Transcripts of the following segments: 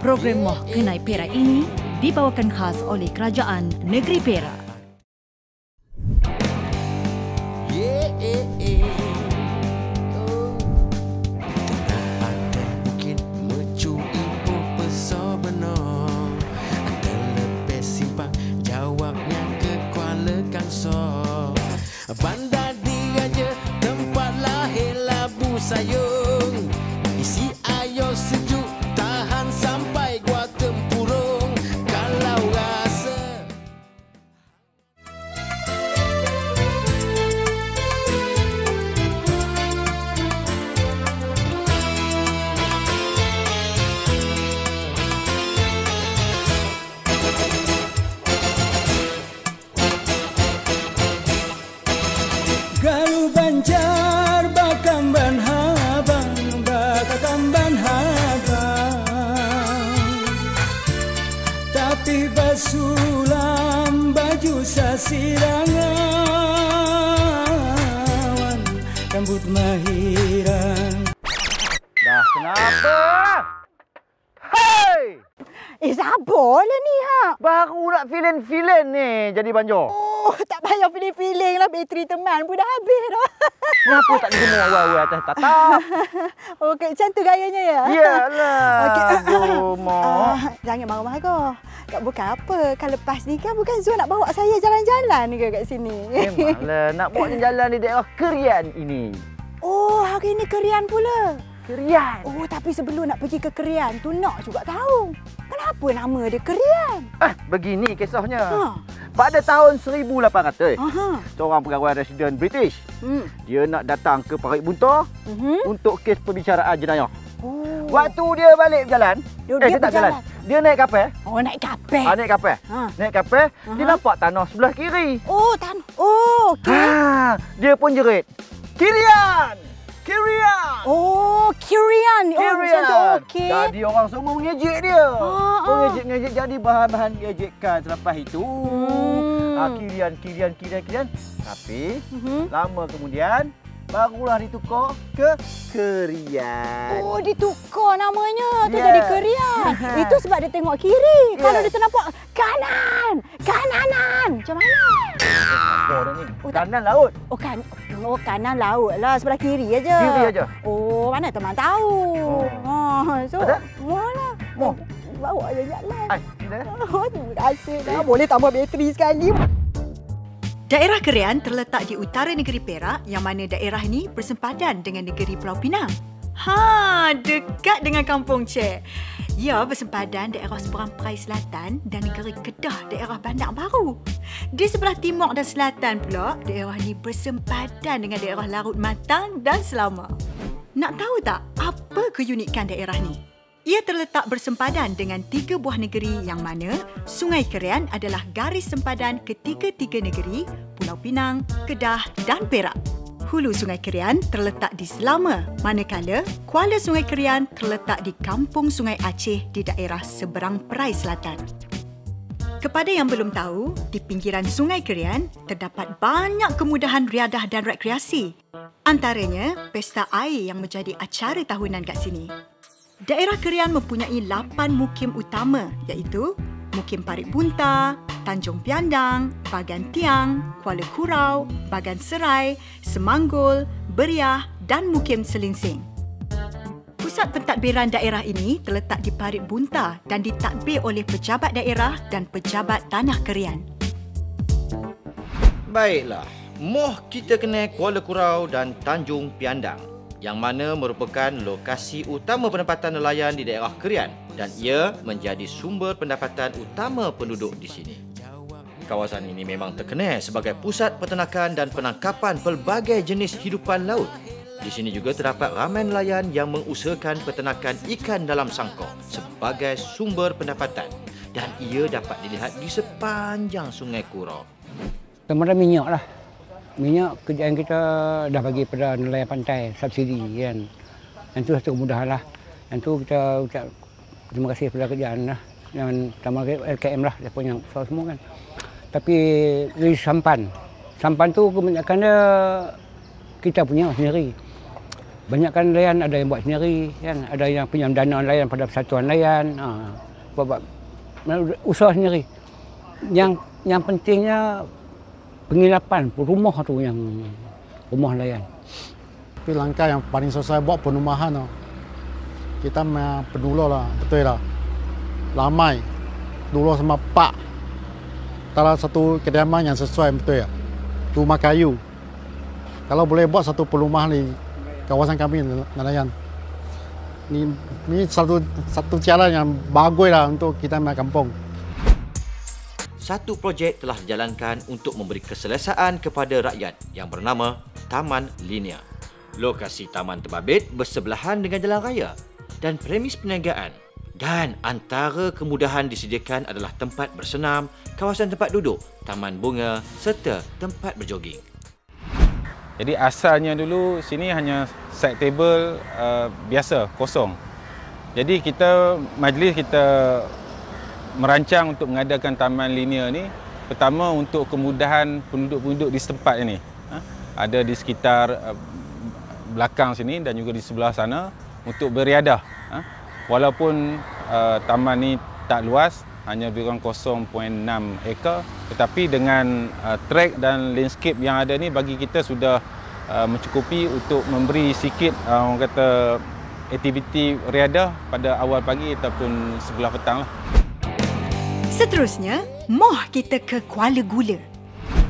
Program Moh Kenai Perak ini dibawakan khas oleh Kerajaan Negeri Perak. Bandar Diraja tempat lahir labu sayung, isi air sejuk tahan sampai gua tempurung. Kalau rasa Galu Banjar bakamban habang bakakamban habang, tapi basulam baju sasirangan rambut mahiran. Dah kenapa? Hei! Sabarlah ni, ha. Baru nak filen-filen ni jadi banjir. Oh, tak payah feeling-feeling lah. Bateri teman pun dah habis dah. Kenapa tak dijemur awal-awal atas tatap? Okey, macam tu gayanya ya? Iyalah. Okey. Aduh, Mak. Jangan marah-marah. Tak bukan apa. Kalau lepas ni kan bukan Zul nak bawa saya jalan-jalan ke kat sini. Memanglah nak bawa jalan di daerah Kerian ini. Oh, hari ni Kerian pula. Kerian? Oh, tapi sebelum nak pergi ke Kerian tu nak juga tahu. Kenapa nama dia Kerian? Begini kisahnya. Ha. Pada tahun 1800, Aha. seorang pegawai residen British, dia nak datang ke Parit Bunta untuk kes perbicaraan jenayah. Oh. Waktu dia balik berjalan, dia tak berjalan. Dia naik kapal. Oh, naik kapal. Naik kapal. Ha. Naik kapal, dia nampak tanah sebelah kiri. Oh, oh, okey. Dia pun jerit, Kirian! Kirian! Oh, Kirian. Oh, macam tu. Okey. Jadi orang semua mengejek dia. Ah, Mengejek-ngejek jadi bahan-bahan ejekan selepas itu. Kirian. Tapi lama kemudian barulah ditukar ke Kerian. Oh, ditukar namanya. Tu Ya. jadi Kerian. Itu sebab dia tengok kiri. Kalau dia ternampak kanan. Macam mana? Apa dah ni? Kanan laut. Oh, kanan laut lah. Sebelah kiri aja. Kiri aja. Oh, mana teman tahu. So, Betul? lah. Mau? Bawa je jalan. Sila. Oh, terima kasih dah. Boleh tambah bateri sekali. Daerah Kerian terletak di utara negeri Perak yang mana daerah ini bersempadan dengan negeri Pulau Pinang. Dekat dengan Kampung Cek. Ia bersempadan daerah seberang Perai Selatan dan negeri Kedah daerah Bandar Baru. Di sebelah timur dan selatan pula, daerah ini bersempadan dengan daerah Larut Matang dan Selama. Nak tahu tak apa keunikan daerah ni? Ia terletak bersempadan dengan 3 buah negeri yang mana Sungai Kerian adalah garis sempadan ketiga-tiga negeri Pulau Pinang, Kedah dan Perak. Hulu Sungai Kerian terletak di Selama, manakala kuala Sungai Kerian terletak di Kampung Sungai Aceh di daerah seberang Perai Selatan. Kepada yang belum tahu, di pinggiran Sungai Kerian terdapat banyak kemudahan riadah dan rekreasi. Antaranya, pesta air yang menjadi acara tahunan kat sini. Daerah Kerian mempunyai 8 mukim utama iaitu Mukim Parit Bunta, Tanjung Piandang, Bagan Tiang, Kuala Kurau, Bagan Serai, Semanggul, Beriah dan Mukim Selinsing. Pusat pentadbiran daerah ini terletak di Parit Bunta dan ditadbir oleh pejabat daerah dan pejabat tanah Kerian. Baiklah, moh kita kenal Kuala Kurau dan Tanjung Piandang yang mana merupakan lokasi utama pendapatan nelayan di daerah Kerian dan ia menjadi sumber pendapatan utama penduduk di sini. Kawasan ini memang terkenal sebagai pusat peternakan dan penangkapan pelbagai jenis hidupan laut. Di sini juga terdapat ramai nelayan yang mengusahakan peternakan ikan dalam sangkar sebagai sumber pendapatan dan ia dapat dilihat di sepanjang Sungai Kurau. Kemudian minyak lah. Minyak kerjaan kita dah bagi pada nelayan pantai subsidi kan. Yang tu satu kemudahan lah. Yang tu kita ucap terima kasih pada kerjaan lah. Yang tambah LKM lah dia punya soal semua kan. Tapi dari sampan tu kebanyakan dia kita punya sendiri. Banyakkan nelayan ada yang buat sendiri kan, ada yang pinjam dana nelayan pada persatuan nelayan, buat usaha sendiri. Yang pentingnya penginapan rumah tu, yang rumah nelayan. Tapi langkah yang paling susah buat perumahan tu. Kita pedulur lah, betul lah. Ramai, dulu sama pak. Salah satu kediaman yang sesuai, betul ya. Rumah kayu. Kalau boleh buat satu perumahan di kawasan kami nelayan. Ini satu cara yang bagus lah untuk kita punya kampung. Satu projek telah dijalankan untuk memberi keselesaan kepada rakyat yang bernama Taman Linear. Lokasi taman terbabit bersebelahan dengan jalan raya dan premis perniagaan. Dan antara kemudahan disediakan adalah tempat bersenam, kawasan tempat duduk, taman bunga serta tempat berjoging. Jadi asalnya dulu sini hanya side table biasa, kosong. Jadi majlis kita merancang untuk mengadakan taman linear ni, pertama untuk kemudahan penduduk-penduduk di setempat ini. Ada di sekitar belakang sini dan juga di sebelah sana untuk beriadah. Walaupun taman ni tak luas, hanya lebih kurang 0.6 ekar, tetapi dengan track dan landscape yang ada ni bagi kita sudah mencukupi untuk memberi sikit orang kata aktiviti riadah pada awal pagi ataupun sebelah petang lah. Seterusnya, moh kita ke Kuala Gula.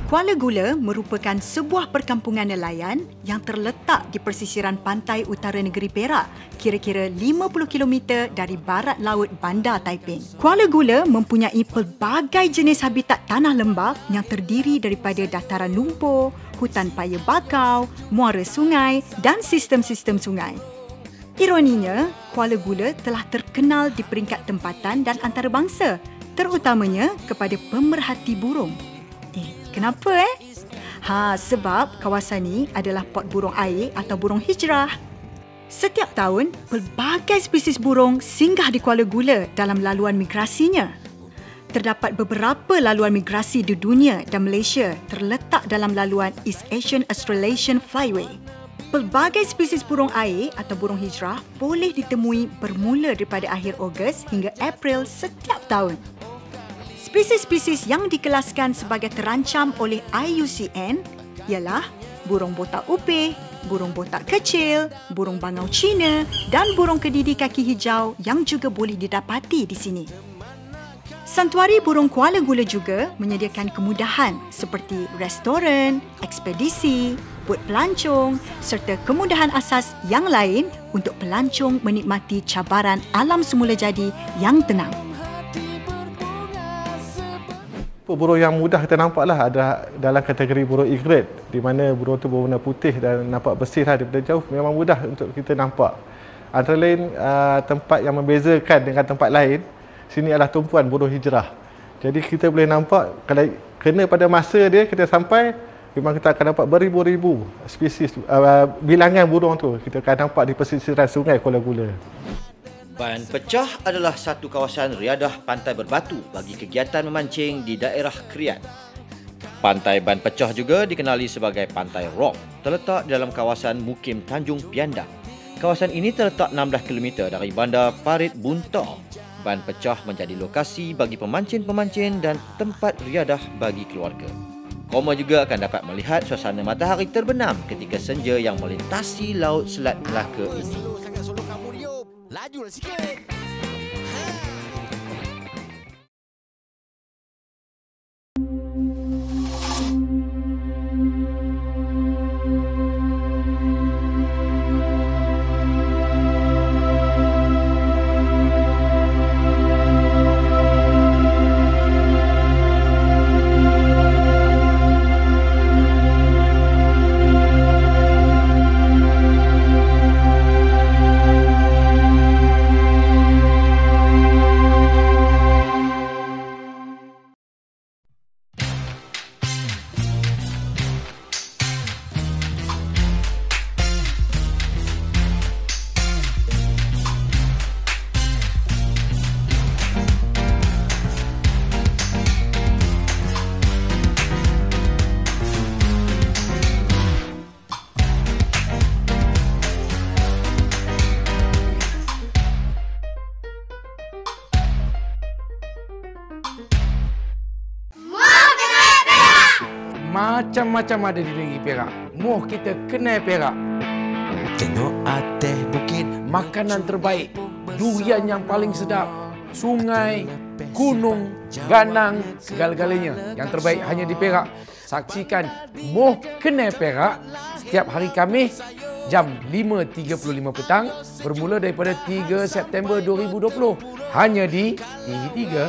Kuala Gula merupakan sebuah perkampungan nelayan yang terletak di persisiran pantai utara negeri Perak, kira-kira 50 km dari barat laut Bandar Taiping. Kuala Gula mempunyai pelbagai jenis habitat tanah lembap yang terdiri daripada dataran lumpur, hutan paya bakau, muara sungai dan sistem-sistem sungai. Ironinya, Kuala Gula telah terkenal di peringkat tempatan dan antarabangsa, terutamanya kepada pemerhati burung. Kenapa sebab kawasan ini adalah pot burung air atau burung hijrah. Setiap tahun, pelbagai spesies burung singgah di Kuala Gula dalam laluan migrasinya. Terdapat beberapa laluan migrasi di dunia dan Malaysia terletak dalam laluan East Asian Australasian Flyway. Pelbagai spesies burung air atau burung hijrah boleh ditemui bermula daripada akhir Ogos hingga April setiap tahun. Spesies-spesies yang dikelaskan sebagai terancam oleh IUCN ialah burung botak upih, burung botak kecil, burung bangau Cina dan burung kedidi kaki hijau yang juga boleh didapati di sini. Santuari Burung Kuala Gula juga menyediakan kemudahan seperti restoran, ekspedisi, bot pelancong serta kemudahan asas yang lain untuk pelancong menikmati cabaran alam semula jadi yang tenang. Burung yang mudah kita nampaklah ada dalam kategori burung egret, di mana burung tu berwarna putih dan nampak bersih daripada jauh, memang mudah untuk kita nampak. Antara lain tempat yang membezakan dengan tempat lain, sini adalah tumpuan burung hijrah. Jadi kita boleh nampak kalau kena pada masa dia kita sampai, memang kita akan nampak beribu-ribu spesies bilangan burung tu kita akan nampak di pesisiran sungai Kuala Gula. Ban Pecah adalah satu kawasan riadah pantai berbatu bagi kegiatan memancing di daerah Krian. Pantai Ban Pecah juga dikenali sebagai Pantai Rock, terletak dalam kawasan Mukim Tanjung Piandang. Kawasan ini terletak 16 km dari Bandar Parit Bunta. Ban Pecah menjadi lokasi bagi pemancing-pemancing dan tempat riadah bagi keluarga. Koma juga akan dapat melihat suasana matahari terbenam ketika senja yang melintasi Laut Selat Melaka ini. Laju lah sikit. macam-macam ada di negeri Perak. Moh kita kenal Perak. Tengok atas bukit, Makanan terbaik, durian yang paling sedap, sungai, gunung, ganang, segala-galanya. Yang terbaik hanya di Perak. Saksikan Moh Kenal Perak setiap hari Khamis jam 5.35 petang bermula daripada 3 September 2020. Hanya di TV3.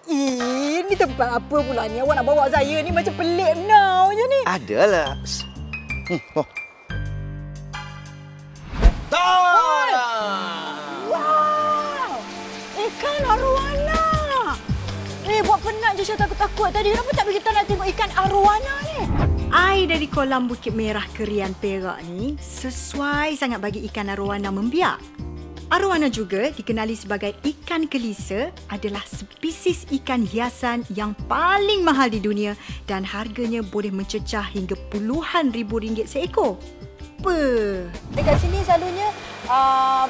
Ini tempat apa pula ni? Awak nak bawa saya ni macam pelik now je ni. Adalah. Oh. Wow! Ikan arowana. Buat penat je saya takut-takut tadi. Kenapa tak kita nak tengok ikan arowana ni? Air dari kolam Bukit Merah Kerian Perak ni sesuai sangat bagi ikan arowana membiak. Arowana juga dikenali sebagai ikan kelisa adalah spesies ikan hiasan yang paling mahal di dunia dan harganya boleh mencecah hingga puluhan ribu ringgit seekor. Dekat sini selalunya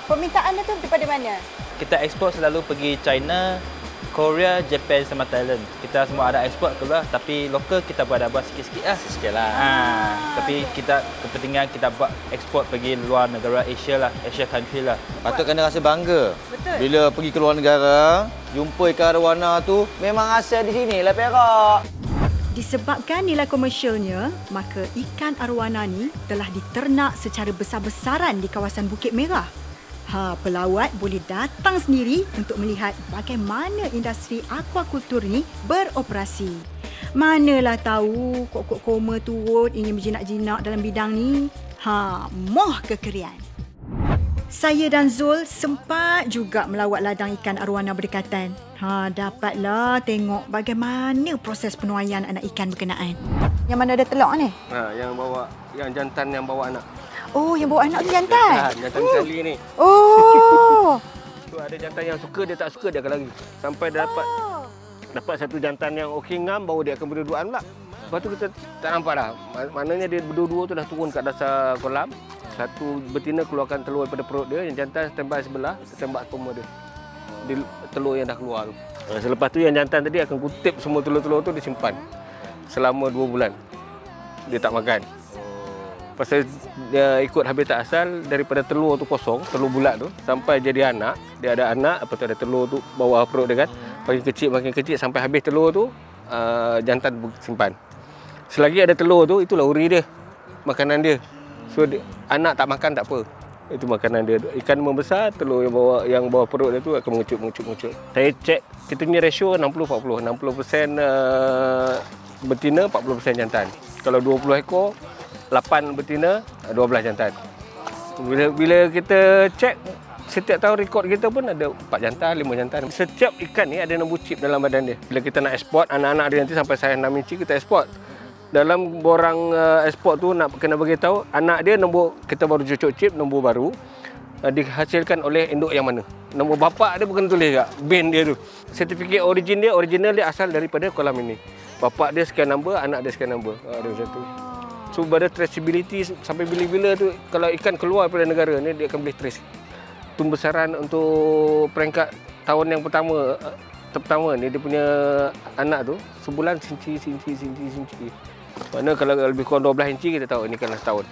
permintaannya tu daripada mana? Kita ekspor selalu pergi China, Korea, Japan sama Thailand. Kita semua ada ekspor keluar tapi lokal kita buat abang sikit-sikit lah. Sikitlah. Tapi kita kepentingan kita buat ekspor pergi luar negara Asia lah, Asia country lah. Patut kena rasa bangga. Betul. Bila pergi ke luar negara, jumpa ikan arowana tu memang asal di sinilah Perak. Disebabkan nilai komersialnya, maka ikan arowana ni telah diternak secara besar-besaran di kawasan Bukit Merah. Pelawat boleh datang sendiri untuk melihat bagaimana industri aquakultur ni beroperasi. Manalah tahu kok-kok koma turut ingin berjinak-jinak dalam bidang ni. Moh ke Kerian. Saya dan Zul sempat juga melawat ladang ikan arowana berdekatan. Dapatlah tengok bagaimana proses penuaian anak ikan berkenaan. Yang mana ada telur ni? Yang jantan yang bawa anak. Oh, yang bawa anak tu jantan? Jantan kali ni. Oh. Tu ada jantan yang suka, dia tak suka dia akan lari. Sampai dia dapat satu jantan yang okey ngam, baru dia akan berduaan pula. Lepas tu kita tak nampak dah. Maknanya dia berdua-dua tu dah turun kat dasar kolam. Satu betina keluarkan telur daripada perut dia, yang jantan standby sebelah, tembak sperma dia. Telur yang dah keluar tu. Selepas tu yang jantan tadi akan kutip semua telur-telur tu disimpan selama 2 bulan. Dia tak makan. Pasal dia ikut habitat asal daripada telur tu kosong, telur bulat tu sampai jadi anak, dia ada anak, lepas tu ada telur tu bawah perut dia kan. Makin kecil sampai habis telur tu jantan simpan. Selagi ada telur tu, itulah uri dia, makanan dia. So anak tak makan tak apa. Itu makanan dia. Ikan membesar, telur yang bawah perut dia tu akan mengucup. Saya cek kita punya ratio 60-40. 60% betina, 40% jantan. Kalau 20 ekor 8 betina, 12 jantan. Bila kita cek, setiap tahun rekod kita pun ada 4 jantan, 5 jantan. Setiap ikan ni ada nombor chip dalam badan dia. Bila kita nak ekspor, anak-anak dia nanti sampai saiz 6 inci kita ekspor. Dalam borang ekspor tu nak kena bagi tahu anak dia nombor, kita baru cucuk chip nombor baru dihasilkan oleh induk yang mana. Nombor bapak dia bukan tulis kat bin dia tu. Sertifikat original dia asal daripada kolam ini. Bapak dia sekian number, anak dia sekian number. Ada macam tu. So, pada traceability sampai bila-bila tu, kalau ikan keluar daripada negara ni, dia akan boleh trace. Pembesaran untuk peringkat tahun yang pertama ni, dia punya anak tu, sebulan sinci. Mana kalau lebih kurang 12 inci, kita tahu ini kan setahun.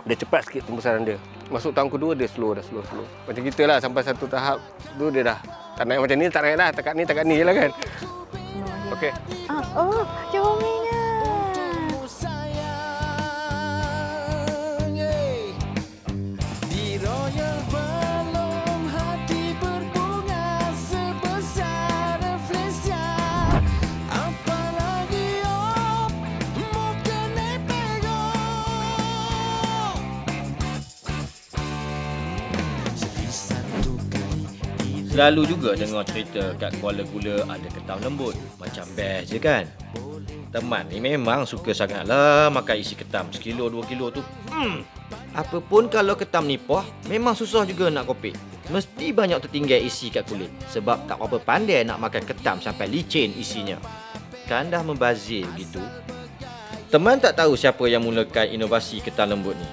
Dia cepat sikit pembesaran dia. Masuk tahun kedua, dia slow. Macam kita lah, sampai satu tahap tu dia dah Tak naik macam ni, tak naik lah. Takat ni je lah kan. Okey. Oh, comelnya. Selalu juga dengar cerita kat Kuala Gula ada ketam lembut. Macam best je kan? Teman ni memang suka sangatlah makan isi ketam 1 kilo 2 kilo tu. Apapun kalau ketam nipah, memang susah juga nak kopek. Mesti banyak tertinggal isi kat kulit. Sebab tak apa pandai nak makan ketam sampai licin isinya. Kan dah membazir gitu. Teman tak tahu siapa yang mulakan inovasi ketam lembut ni.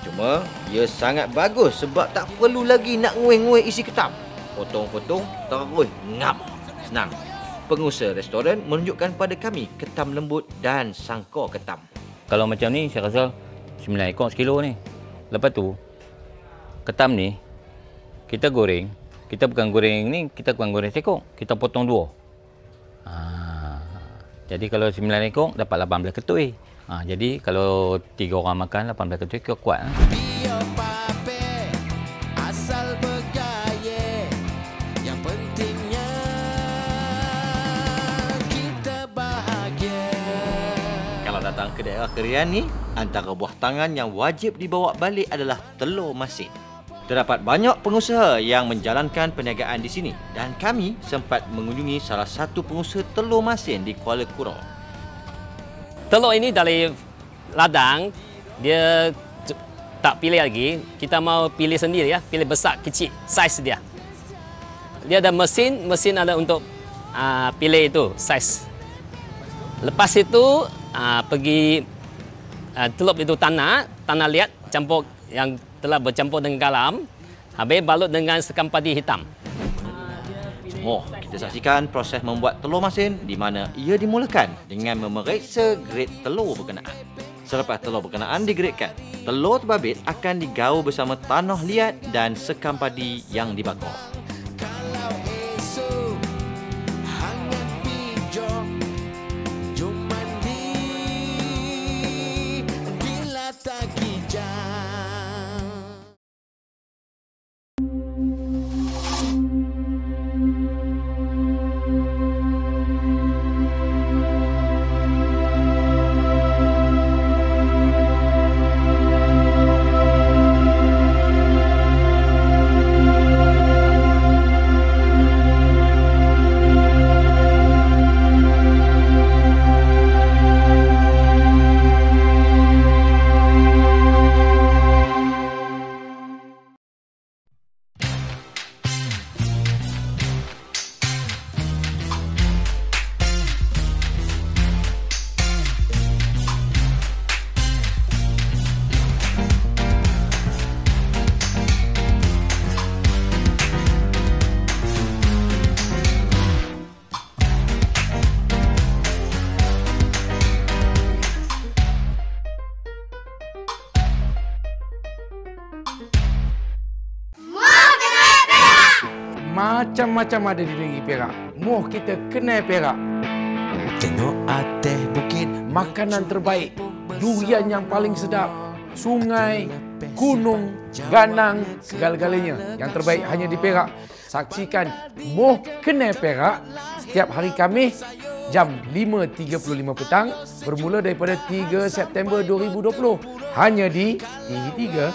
Cuma, ia sangat bagus sebab tak perlu lagi nak nguih-nguih isi ketam. Potong-potong, terus ngam. Senang. Pengusaha restoran menunjukkan pada kami ketam lembut dan sangkor ketam. Kalau macam ni, saya rasa 9 ekor 1 kilo ni. Lepas tu, ketam ni, kita goreng. Kita bukan goreng ni, kita bukan goreng sekok. Kita potong 2. Jadi kalau 9 ekor, dapat 18 ketui. Jadi kalau 3 orang makan, 18 ketui, kuat. Datang ke daerah Kerian ni, antara buah tangan yang wajib dibawa balik adalah telur masin. Terdapat banyak pengusaha yang menjalankan perniagaan di sini dan kami sempat mengunjungi salah satu pengusaha telur masin di Kuala Kurau. Telur ini dari ladang, dia tak pilih lagi. Kita mau pilih sendiri ya, pilih besar, kecil, saiz dia. Dia ada mesin ada untuk pilih itu, saiz. Lepas itu pergi telup itu tanah liat campur yang telah bercampur dengan garam, habis balut dengan sekam padi hitam. Kita saksikan proses membuat telur masin di mana ia dimulakan dengan memeriksa grade telur berkenaan. Selepas telur berkenaan digredkan, telur terbabit akan digaul bersama tanah liat dan sekam padi yang dibakar. Macam-macam ada di negeri Perak. Moh kita kenal Perak. Tengok atas bukit. Makanan terbaik. Durian yang paling sedap. Sungai, gunung, ganang, segala-galanya. Yang terbaik hanya di Perak. Saksikan Moh Kenal Perak setiap hari Khamis jam 5.35 petang bermula daripada 3 September 2020. Hanya di TV3.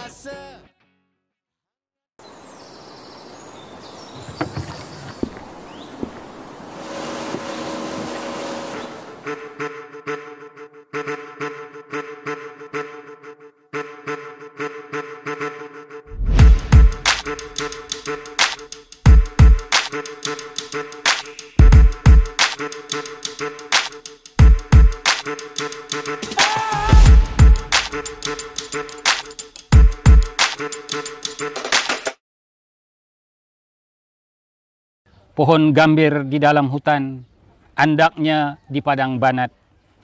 Pohon gambir di dalam hutan, andaknya di padang banat.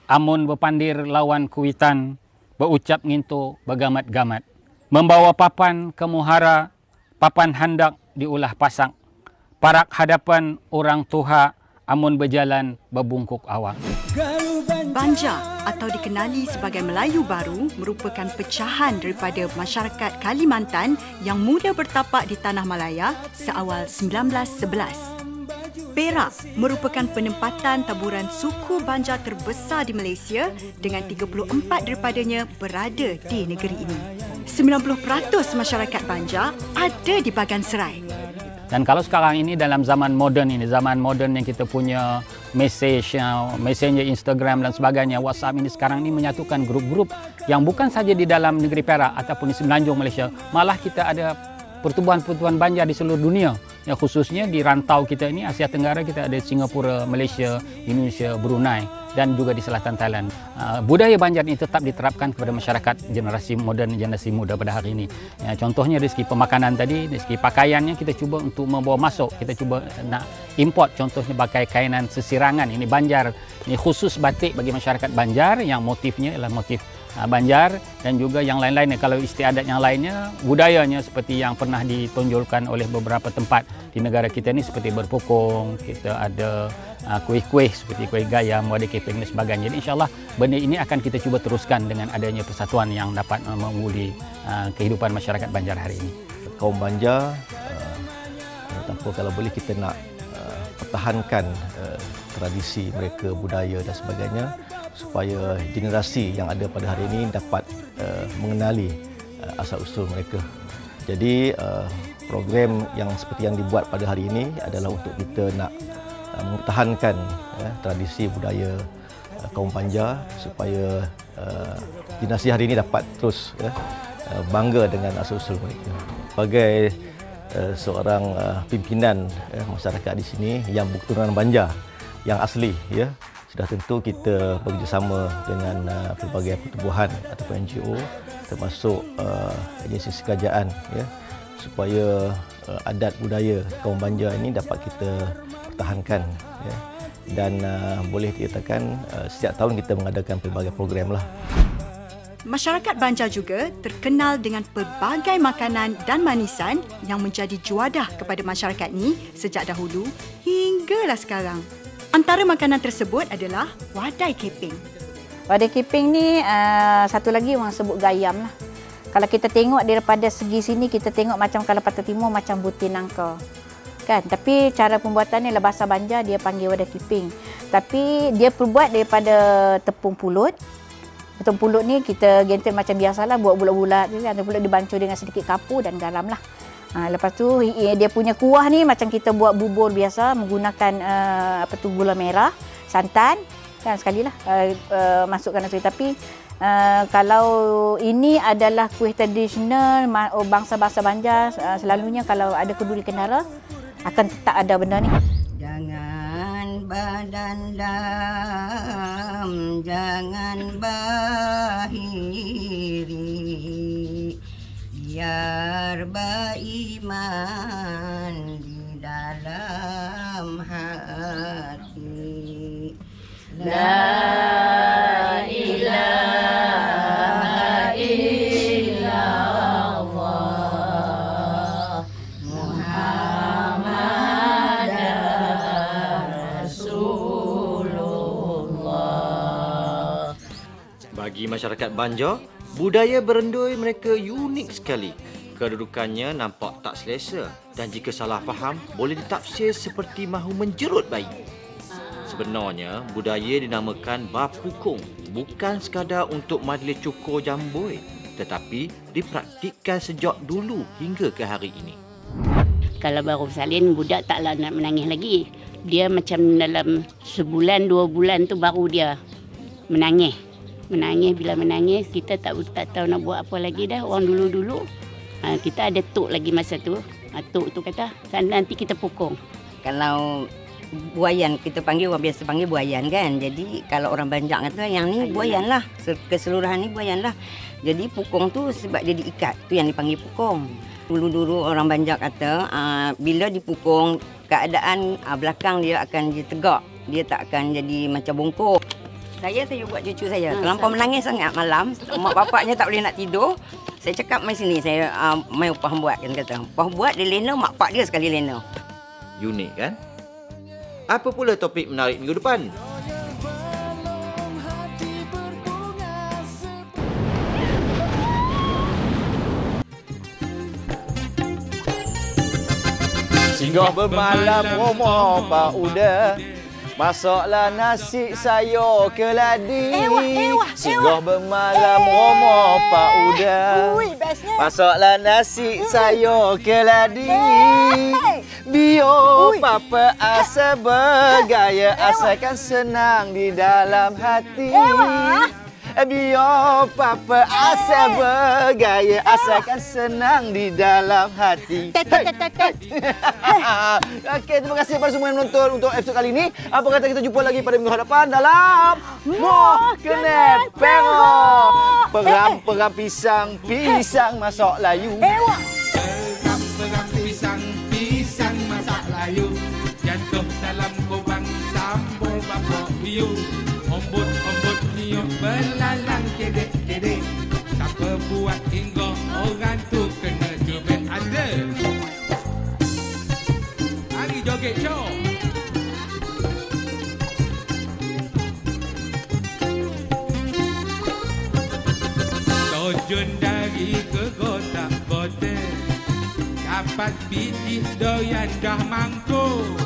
Amun berpandir lawan kuitan, berucap nginto begamat-gamat. Membawa papan ke muhara, papan handak diulah pasak. parak hadapan orang tua amun berjalan berbungkuk awak. Banja atau dikenali sebagai Melayu Baru merupakan pecahan daripada masyarakat Kalimantan yang mula bertapak di Tanah Malaya seawal 1911. Perak merupakan penempatan taburan suku Banja terbesar di Malaysia dengan 34 daripadanya berada di negeri ini. 90% masyarakat Banja ada di Bagan Serai. Dan kalau sekarang ini dalam zaman moden yang kita punya messenger Instagram dan sebagainya, WhatsApp ini sekarang ini menyatukan grup-grup yang bukan saja di dalam negeri Perak ataupun di Semenanjung Malaysia, malah kita ada pertubuhan-pertubuhan Banja di seluruh dunia. Yang khususnya di rantau kita ini, Asia Tenggara, kita ada Singapura, Malaysia, Indonesia, Brunei dan juga di selatan Thailand. Budaya Banjar ini tetap diterapkan kepada masyarakat generasi moden, generasi muda pada hari ini. Contohnya dari segi pemakanan tadi, dari segi pakaiannya kita cuba untuk membawa masuk, kita cuba nak import, contohnya pakai kainan sesirangan, ini Banjar. Ini khusus batik bagi masyarakat Banjar yang motifnya ialah motif Banjar, dan juga yang lain-lainnya. Kalau istiadat yang lainnya, budayanya seperti yang pernah ditonjolkan oleh beberapa tempat di negara kita ni seperti berpukung, kita ada kuih-kuih seperti kuih gayam, wadi keping dan sebagainya. Jadi insyaAllah benda ini akan kita cuba teruskan dengan adanya persatuan yang dapat menguli kehidupan masyarakat Banjar hari ini. Kaum Banjar, tanpa kalau boleh kita nak pertahankan tradisi mereka, budaya dan sebagainya, supaya generasi yang ada pada hari ini dapat mengenali asal-usul mereka. Jadi program yang seperti yang dibuat pada hari ini adalah untuk kita nak mempertahankan tradisi budaya kaum Banjar supaya generasi hari ini dapat terus bangga dengan asal-usul mereka. Sebagai seorang pimpinan masyarakat di sini yang berketurunan Banjar yang asli, sudah tentu kita bekerjasama dengan pelbagai pertubuhan ataupun NGO termasuk agensi kerajaan supaya adat budaya kaum Banjar ini dapat kita pertahankan dan boleh dikatakan setiap tahun kita mengadakan pelbagai program lah. Masyarakat Banjar juga terkenal dengan pelbagai makanan dan manisan yang menjadi juadah kepada masyarakat ini sejak dahulu hinggalah sekarang. Antara makanan tersebut adalah wadai keping. Wadai keping ni satu lagi orang sebut gayam lah. Kalau kita tengok daripada segi sini, kita tengok macam kalau Patah Timur macam butir nangka. Kan? Tapi cara pembuatannya lah bahasa Banjar dia panggil wadai keping. Tapi dia perbuat daripada tepung pulut. Tepung pulut ni kita gentil macam biasalah, buat bulat-bulat je kan. Tepung pulut dibancur dengan sedikit kapur dan garam lah. Lepas tu dia punya kuah ni macam kita buat bubur biasa menggunakan gula merah, santan kan sekalilah masukkan nasi. Tapi kalau ini adalah kuih tradisional bangsa-bangsa Banjar, selalunya kalau ada kenduri kendara akan tetap ada benda ni. Jangan berdendam, jangan bahiri, biar beriman di dalam hati. La ilaha illallah Muhammadan Rasulullah. Bagi masyarakat Banjar, budaya berendui mereka unik sekali. Kedudukannya nampak tak selesa dan jika salah faham boleh ditafsir seperti mahu menjerut bayi. Sebenarnya, budaya dinamakan bapukung bukan sekadar untuk majlis cukur jamboi, tetapi dipraktikkan sejak dulu hingga ke hari ini. Kalau baru salin, budak taklah nak menangis lagi. Dia macam dalam sebulan, 2 bulan tu baru dia menangis. Bila menangis, kita tak tahu nak buat apa lagi dah. Orang dulu-dulu, kita ada tok lagi masa tu. Tok tu kata, nanti kita pukung. Kalau buayan, kita panggil, orang biasa panggil buayan kan. Jadi kalau orang Banjar kata yang ni buayan lah, keseluruhan ni buayan lah. Jadi pukung tu sebab dia diikat, tu yang dipanggil pukung. Dulu-dulu orang Banjar kata bila dipukung, keadaan belakang dia akan jadi tegak. Dia tak akan jadi macam bongkok. Saya buat cucu saya. Terlampau menangis sangat malam. Mak bapaknya tak boleh nak tidur. Saya cakap, mai sini. Saya mai upah buat. Kan kata. Upah buat, dia lena. Mak pak dia sekali lena. Unik kan? Apa pula topik menarik minggu depan? Singgah bermalam rumah Pak Uda, masaklah nasi sayur keladi. Singgah bermalam rumah Pak Uda, masaklah nasi sayur keladi. Biar papa asal bergaya, asalkan senang di dalam hati. Biar papa asal bergaya, asalkan senang di dalam hati. Okey, terima kasih kepada semua yang menonton untuk episod kali ini. Apa kata kita jumpa lagi pada minggu hadapan dalam Moh Kena Perak. Perang-perang pisang masak layu. Perang-perang pisang masak layu. Jatuh dalam kubang sambal bapa biu. Ombut-ombut niup belalang kedek-kedek. Siapa buat hingga orang tu kena cubit ada. Mari joget show. Terjun dari ke kota-kota, dapat biji doyan dah mangkuk.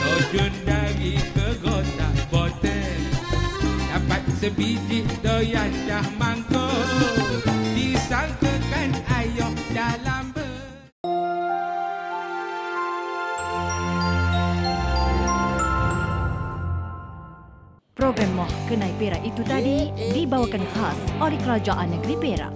Terjun dari ke kota-kota, dapat sebiji doyan dah mangkuk. Disangkakan ayah dalam Program Moh Kenai Perak itu tadi dibawakan khas oleh Kerajaan Negeri Perak.